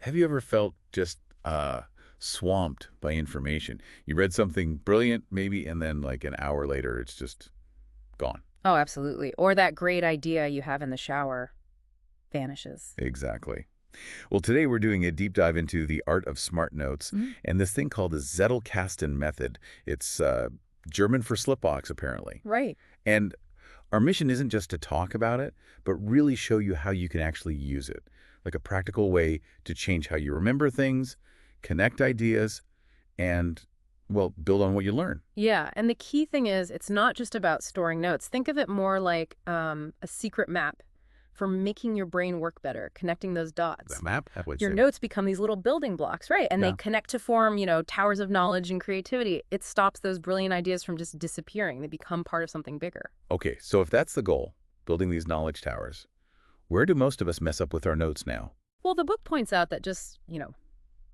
Have you ever felt just swamped by information? You read something brilliant, maybe, and then like an hour later, it's just gone. Oh, absolutely. Or that great idea you have in the shower vanishes. Exactly. Well, today we're doing a deep dive into the art of smart notes Mhm. and this thing called the Zettelkasten method. It's German for slipbox, apparently. Right. And our mission isn't just to talk about it, but really show you how you can actually use it, like a practical way to change how you remember things, connect ideas, and, well, build on what you learn. Yeah. And the key thing is, it's not just about storing notes. Think of it more like a secret map for making your brain work better, connecting those The dots. map? That would Your say. notes become these little building blocks, right? And they Yeah. connect to form, towers of knowledge and creativity. It stops those brilliant ideas from just disappearing. They become part of something bigger. Okay, so if that's the goal, building these knowledge towers, where do most of us mess up with our notes now? Well, the book points out that just,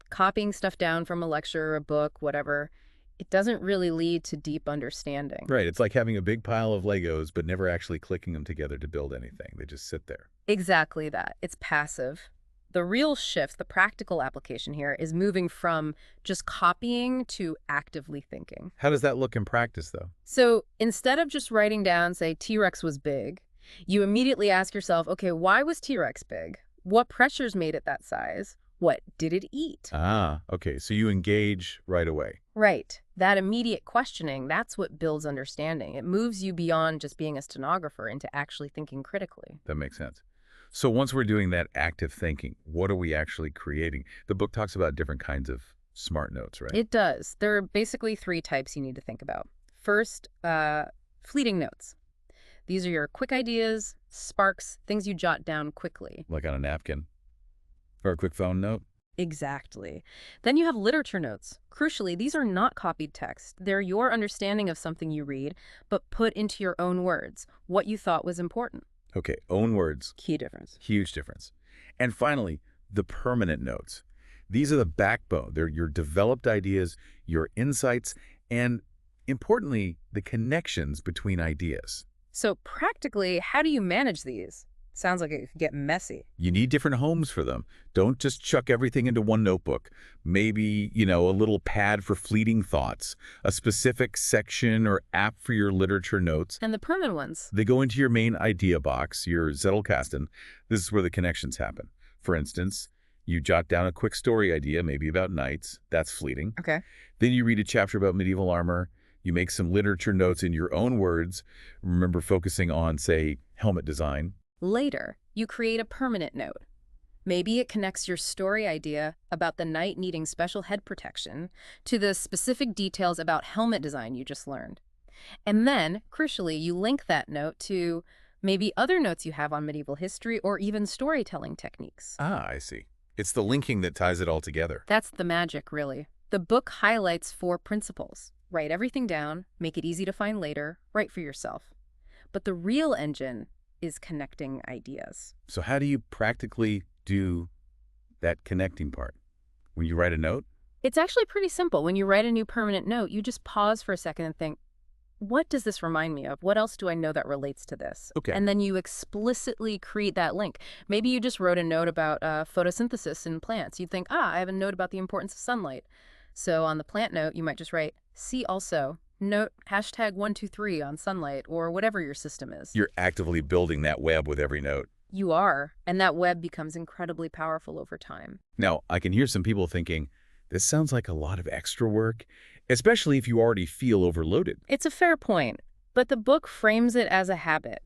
copying stuff down from a lecture, a book, whatever, it doesn't really lead to deep understanding. Right, it's like having a big pile of Legos, but never actually clicking them together to build anything. They just sit there. Exactly that. It's passive. The real shift, the practical application here, is moving from just copying to actively thinking. How does that look in practice, though? So instead of just writing down, say, T-Rex was big, you immediately ask yourself, okay, why was T-Rex big? What pressures made it that size? What did it eat? Ah, okay, so you engage right away. Right. That immediate questioning, that's what builds understanding. It moves you beyond just being a stenographer into actually thinking critically. That makes sense. So once we're doing that active thinking, what are we actually creating? The book talks about different kinds of smart notes, right? It does. There are basically three types you need to think about. First, fleeting notes. These are your quick ideas, sparks, things you jot down quickly. Like on a napkin or a quick phone note? Exactly. Then you have literature notes. Crucially, these are not copied text. They're your understanding of something you read, but put into your own words, what you thought was important. Okay, own words, Key difference. huge difference. And finally, the permanent notes. These are the backbone. They're your developed ideas, your insights, and importantly, the connections between ideas. So practically, how do you manage these? Sounds like it could get messy. You need different homes for them. Don't just chuck everything into one notebook. Maybe, a little pad for fleeting thoughts, a specific section or app for your literature notes. And the permanent ones. They go into your main idea box, your Zettelkasten. This is where the connections happen. For instance, you jot down a quick story idea, maybe about knights. That's fleeting. Okay. Then you read a chapter about medieval armor. You make some literature notes in your own words. Remember focusing on, say, helmet design. Later, you create a permanent note. Maybe it connects your story idea about the knight needing special head protection to the specific details about helmet design you just learned. And then, crucially, you link that note to maybe other notes you have on medieval history or even storytelling techniques. Ah, I see. It's the linking that ties it all together. That's the magic, really. The book highlights 4 principles. Write everything down, make it easy to find later, write for yourself. But the real engine is connecting ideas. So how do you practically do that connecting part? When you write a note? It's actually pretty simple. When you write a new permanent note, you just pause for a second and think, what does this remind me of? What else do I know that relates to this? Okay. And then you explicitly create that link. Maybe you just wrote a note about photosynthesis in plants. You'd think, I have a note about the importance of sunlight. So on the plant note, you might just write, see also, note #123 on sunlight or whatever your system is. You're actively building that web with every note. You are, and that web becomes incredibly powerful over time. Now, I can hear some people thinking, this sounds like a lot of extra work, especially if you already feel overloaded. It's a fair point, but the book frames it as a habit,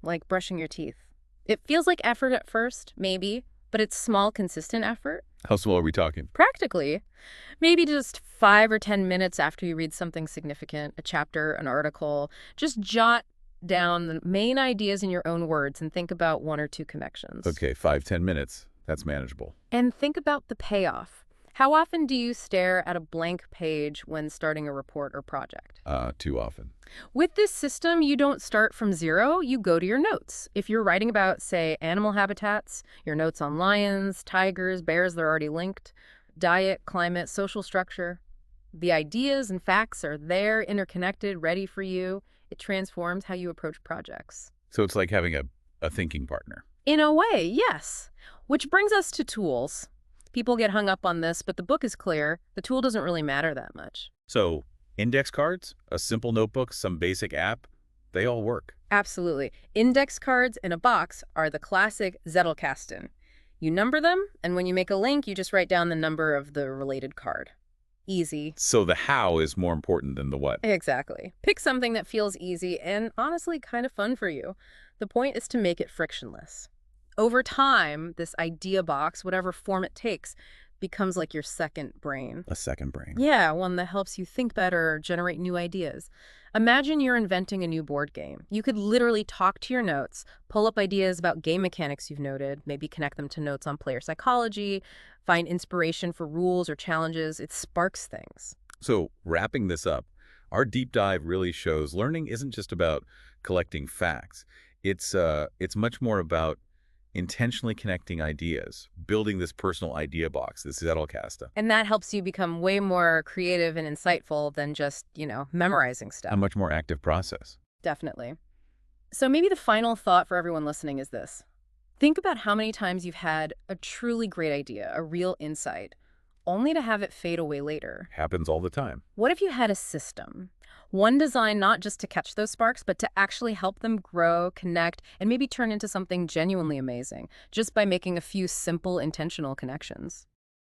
like brushing your teeth. It feels like effort at first, maybe, but it's small, consistent effort. How small are we talking? Practically. Maybe just 5 or 10 minutes after you read something significant, a chapter, an article, just jot down the main ideas in your own words and think about 1 or 2 connections. Okay, 5-10 minutes. That's manageable. And think about the payoff. How often do you stare at a blank page when starting a report or project? Too often. With this system, you don't start from zero, you go to your notes. If you're writing about, say, animal habitats, your notes on lions, tigers, bears, they're already linked, diet, climate, social structure. The ideas and facts are there, interconnected, ready for you. It transforms how you approach projects. So it's like having a thinking partner. In a way, yes. Which brings us to tools. People get hung up on this, but the book is clear. The tool doesn't really matter that much. So index cards, a simple notebook, some basic app, they all work. Absolutely. Index cards in a box are the classic Zettelkasten. You number them, and when you make a link, you just write down the number of the related card. Easy. So the how is more important than the what. Exactly. Pick something that feels easy and honestly kind of fun for you. The point is to make it frictionless. Over time, this idea box, whatever form it takes, becomes like your second brain. A second brain. Yeah, one that helps you think better or generate new ideas. Imagine you're inventing a new board game. You could literally talk to your notes, pull up ideas about game mechanics you've noted, maybe connect them to notes on player psychology, find inspiration for rules or challenges. It sparks things. So wrapping this up, our deep dive really shows learning isn't just about collecting facts. It's much more about intentionally connecting ideas, building this personal idea box, this Zettelkasten. And that helps you become way more creative and insightful than just, memorizing stuff. A much more active process. Definitely. So maybe the final thought for everyone listening is this. Think about how many times you've had a truly great idea, a real insight, only to have it fade away later. Happens all the time. What if you had a system? One designed not just to catch those sparks, but to actually help them grow, connect, and maybe turn into something genuinely amazing, just by making a few simple, intentional connections.